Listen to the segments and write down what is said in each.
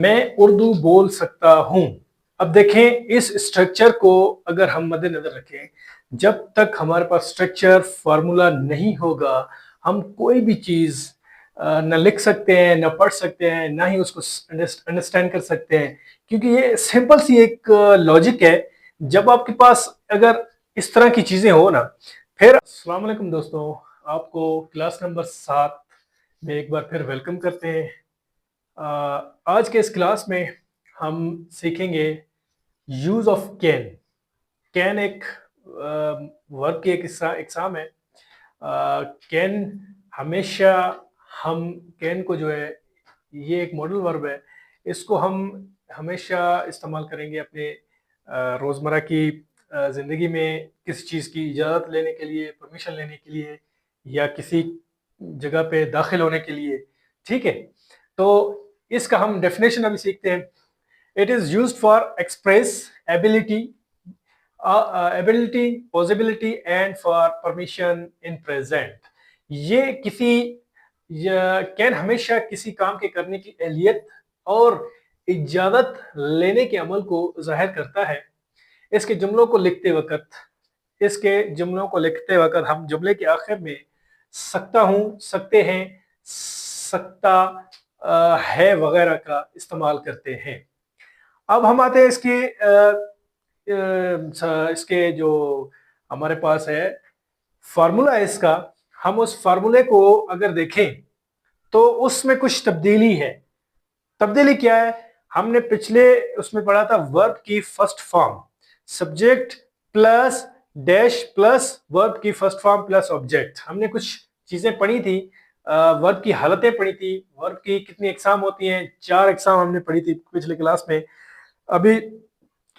मैं उर्दू बोल सकता हूँ। अब देखें इस स्ट्रक्चर को अगर हम मद्देनजर रखें, जब तक हमारे पास स्ट्रक्चर फार्मूला नहीं होगा, हम कोई भी चीज न लिख सकते हैं, न पढ़ सकते हैं, ना ही उसको अंडरस्टैंड कर सकते हैं, क्योंकि ये सिंपल सी एक लॉजिक है। जब आपके पास अगर इस तरह की चीजें हो ना, फिर अस्सलाम वालेकुम दोस्तों, आपको क्लास नंबर 7 में एक बार फिर वेलकम करते हैं। आज के इस क्लास में हम सीखेंगे यूज ऑफ कैन। कैन एक वर्ब की एक एग्जाम है। कैन हमेशा हम कैन को जो है, ये एक मॉडल वर्ब है, इसको हम हमेशा इस्तेमाल करेंगे अपने रोज़मर्रा की ज़िंदगी में, किसी चीज़ की इजाज़त लेने के लिए, परमिशन लेने के लिए, या किसी जगह पे दाखिल होने के लिए। ठीक है, तो इसका हम डेफिनेशन अभी सीखते हैं। It is used for express ability, possibility and for permission in present. ये किसी कैन हमेशा किसी काम के करने की एहलियत और इजाज़त लेने के अमल को ज़ाहिर करता है। इसके जुमलों को लिखते वक्त हम जुमले के आखिर में सकता हूँ, सकते हैं, सकता है वगैरह का इस्तेमाल करते हैं। अब हम आते हैं इसके जो हमारे पास है फार्मूला है इसका। हम उस फार्मूले को अगर देखें तो उसमें कुछ तब्दीली है। तब्दीली क्या है? हमने पिछले उसमें पढ़ा था वर्ब की first form, subject plus dash plus verb की फर्स्ट फॉर्म प्लस ऑब्जेक्ट। हमने कुछ चीजें पढ़ी थी, वर्ब की हालतें पढ़ी थी। वर्ब की कितनी एग्जाम होती हैं? 4 एग्जाम हमने पढ़ी थी पिछले क्लास में। अभी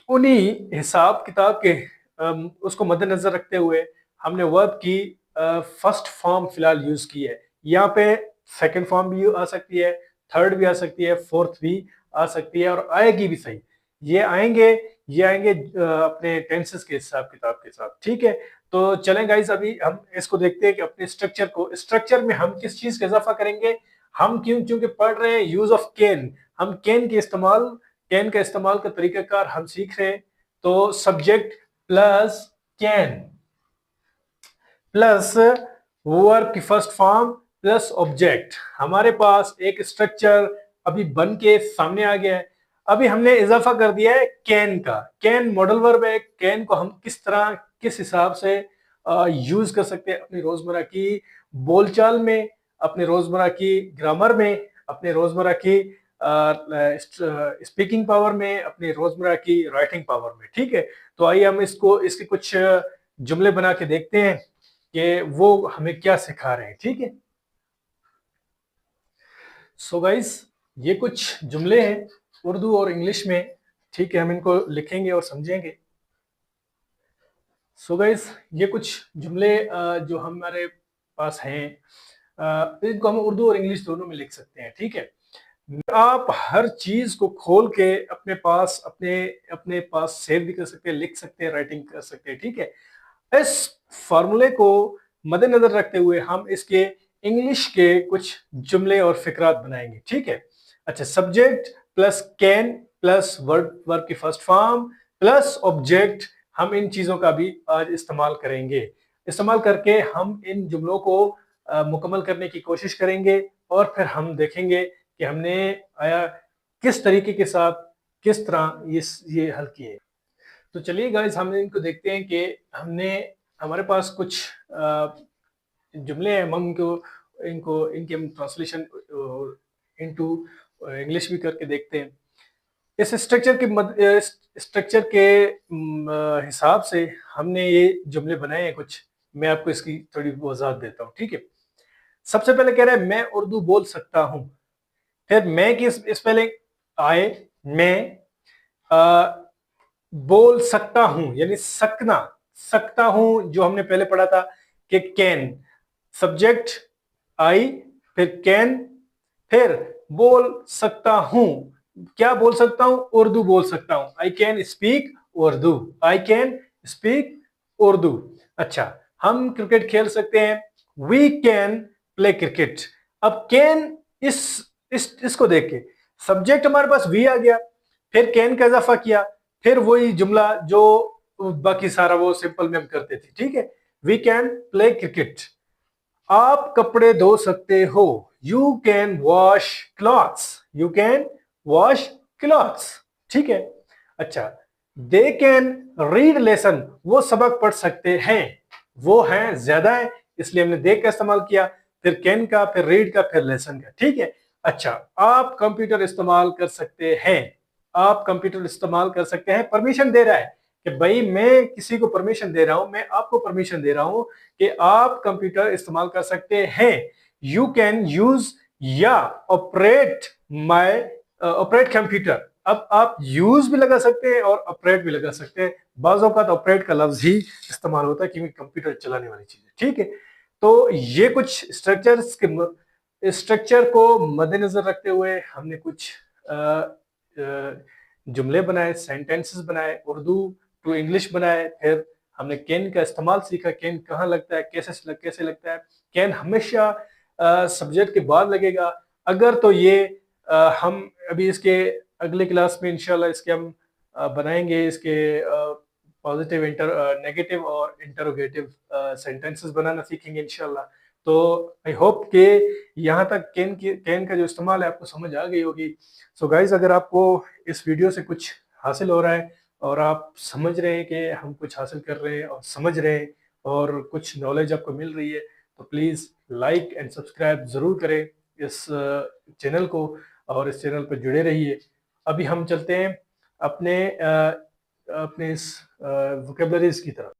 उन्हीं हिसाब किताब के उसको मद्देनजर रखते हुए हमने वर्ब की फर्स्ट फॉर्म फिलहाल यूज की है। यहाँ पे सेकंड फॉर्म भी आ सकती है, थर्ड भी आ सकती है, फोर्थ भी आ सकती है, और आएगी भी सही। ये आएंगे अपने टेंसेस के हिसाब किताब के साथ। ठीक है, तो चलें गाइस, अभी हम इसको देखते हैं कि अपने स्ट्रक्चर में हम किस चीज का इजाफा करेंगे। हम क्योंकि पढ़ रहे हैं यूज ऑफ कैन, हम कैन का इस्तेमाल का तरीकाकार हम सीख रहे हैं। तो subject plus can plus verb की फर्स्ट फॉर्म प्लस ऑब्जेक्ट, हमारे पास एक स्ट्रक्चर अभी बन के सामने आ गया है। अभी हमने इजाफा कर दिया है कैन का। कैन मॉडल वर्ब है। कैन को हम किस हिसाब से यूज कर सकते हैं अपनी रोजमर्रा की बोलचाल में, अपने रोजमर्रा की ग्रामर में, अपने रोजमर्रा की स्पीकिंग पावर में, अपने रोजमर्रा की राइटिंग पावर में। ठीक है, तो आइए हम इसके कुछ जुमले बना के देखते हैं कि वो हमें क्या सिखा रहे हैं। ठीक है, सो गाइस, ये कुछ जुमले हैं उर्दू और इंग्लिश में। ठीक है, हम इनको लिखेंगे और समझेंगे। सो गाइस, ये कुछ जुमले जो हमारे पास हैं, इनको हम उर्दू और इंग्लिश दोनों में लिख सकते हैं। ठीक है, आप हर चीज को खोल के अपने पास सेव भी कर सकते हैं, लिख सकते हैं, राइटिंग कर सकते हैं। ठीक है, इस फॉर्मूले को मद्देनजर रखते हुए हम इसके इंग्लिश के कुछ जुमले और फिक्रात बनाएंगे। ठीक है, अच्छा, subject plus can plus verb की फर्स्ट फॉर्म प्लस ऑब्जेक्ट, हम इन चीजों का भी आज इस्तेमाल करेंगे। इस्तेमाल करके हम इन जुमलों को मुकम्मल करने की कोशिश करेंगे, और फिर हम देखेंगे कि हमने आया किस तरीके के साथ किस तरह ये हल किए। तो चलिए गाइस, हम इनको देखते हैं कि हमारे पास कुछ जुमले हैं। हम इनकी हम ट्रांसलेशन इनटू इंग्लिश भी करके देखते हैं। इस स्ट्रक्चर के हिसाब से हमने ये जुमले बनाए हैं कुछ। मैं आपको इसकी थोड़ी वजाहत देता हूँ। ठीक है, सबसे पहले कह रहा है मैं उर्दू बोल सकता हूँ। फिर मैं की इस पहले आए, मैं बोल सकता हूं, यानी सकता हूं, जो हमने पहले पढ़ा था कि कैन, सब्जेक्ट आई, फिर कैन, फिर बोल सकता हूं। क्या बोल सकता हूं? उर्दू बोल सकता हूं। I can speak Urdu, I can speak Urdu. अच्छा, हम क्रिकेट खेल सकते हैं, वी कैन प्ले क्रिकेट। अब कैन इसको देख के सब्जेक्ट हमारे पास वी आ गया, फिर कैन का इजाफा किया, फिर वही जुमला जो बाकी सारा वो सिंपल में हम करते थे, ठीक है। वी कैन प्ले क्रिकेट, आप कपड़े धो सकते हो, you can wash clothes, you can wash clothes, ठीक है। अच्छा, दे कैन रीड लेसन, वो सबक पढ़ सकते हैं, वो हैं ज्यादा है इसलिए हमने दे का इस्तेमाल किया, फिर कैन का, फिर रीड का, फिर लेसन का, ठीक है। अच्छा, आप कंप्यूटर इस्तेमाल कर सकते हैं, आप कंप्यूटर इस्तेमाल कर सकते हैं, परमिशन दे रहा है कि भाई मैं किसी को परमिशन दे रहा हूं, मैं आपको परमिशन दे रहा हूं कि आप कंप्यूटर इस्तेमाल कर सकते हैं। यू कैन यूज या ऑपरेट माय ऑपरेट कंप्यूटर, अब आप यूज भी लगा सकते हैं और ऑपरेट भी लगा सकते हैं, बाज़ औक़ात ऑपरेट का लफ्ज ही इस्तेमाल होता है क्योंकि कंप्यूटर चलाने वाली चीज है, ठीक है। तो ये कुछ स्ट्रक्चर को मद्देनजर रखते हुए हमने कुछ जुमले बनाए, सेंटेंसेस बनाए, उर्दू टू इंग्लिश बनाए, फिर हमने कैन का इस्तेमाल सीखा, कैन कहाँ लगता है, कैसे लगता है। कैन हमेशा सब्जेक्ट के बाद लगेगा, अगर तो ये हम अभी इसके अगले क्लास में इंशाल्लाह इसके हम बनाएंगे, इसके पॉजिटिव नेगेटिव और इंटरोगेटिव सेंटेंसेस बनाना सीखेंगे इंशाल्लाह। तो आई होप कि यहाँ तक कैन का जो इस्तेमाल है आपको समझ आ गई होगी। सो गाइज, अगर आपको इस वीडियो से कुछ हासिल हो रहा है और आप समझ रहे हैं कि हम कुछ हासिल कर रहे हैं और समझ रहे हैं और कुछ नॉलेज आपको मिल रही है, तो प्लीज़ लाइक एंड सब्सक्राइब ज़रूर करें इस चैनल को और इस चैनल पर जुड़े रहिए। अभी हम चलते हैं अपने अपने इस वोकेबलरीज की तरफ।